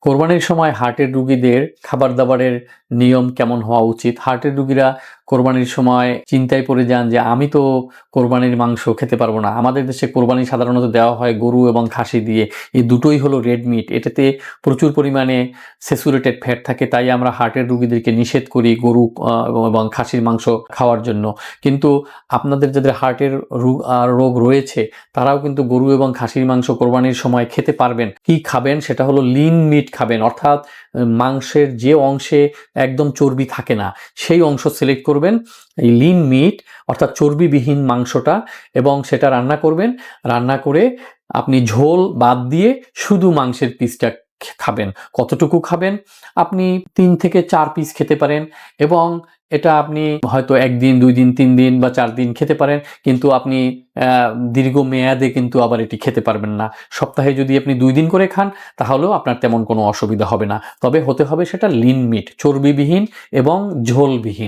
কোরবানির সময় হার্টের রুগীদের খাবার দাবারের নিয়ম কেমন হওয়া উচিত? হার্টের রুগীরা কোরবানির সময় চিন্তায় পড়ে যান যে আমি তো কোরবানির মাংস খেতে পারবো না। আমাদের দেশে কোরবানি সাধারণত দেওয়া হয় গরু এবং খাসি দিয়ে। এই দুটোই হলো রেড মিট। এটাতে প্রচুর পরিমাণে স্যাচুরেটেড ফ্যাট থাকে, তাই আমরা হার্টের রুগীদেরকে নিষেধ করি গরু এবং খাসির মাংস খাওয়ার জন্য। কিন্তু আপনাদের যাদের হার্টের রোগ রয়েছে তারাও কিন্তু গরু এবং খাসির মাংস কোরবানির সময় খেতে পারবেন। কি খাবেন? সেটা হলো লিন মিট খাবেন, অর্থাৎ মাংসের যে অংশে একদম চর্বি থাকে না সেই অংশ সিলেক্ট করবেন, এই লিন মিট অর্থাৎ চর্বিবিহীন মাংসটা, এবং সেটা রান্না করবেন। রান্না করে আপনি ঝোল বাদ দিয়ে শুধু মাংসের পিসটা খাবেন। কতটুকু খাবেন? আপনি 3 থেকে 4 পিস খেতে পারেন, এবং এটা আপনি হয়তো 1 দিন 2 দিন 3 দিন বা 4 দিন খেতে পারেন, কিন্তু আপনি দীর্ঘ মেয়াদে কিন্তু আবার এটি খেতে পারবেন না। সপ্তাহে যদি আপনি 2 দিন করে খান তাহলেও আপনার তেমন কোনো অসুবিধা হবে না, তবে হতে হবে সেটা লিন মিট, চর্বিবিহীন এবং ঝোলবিহীন।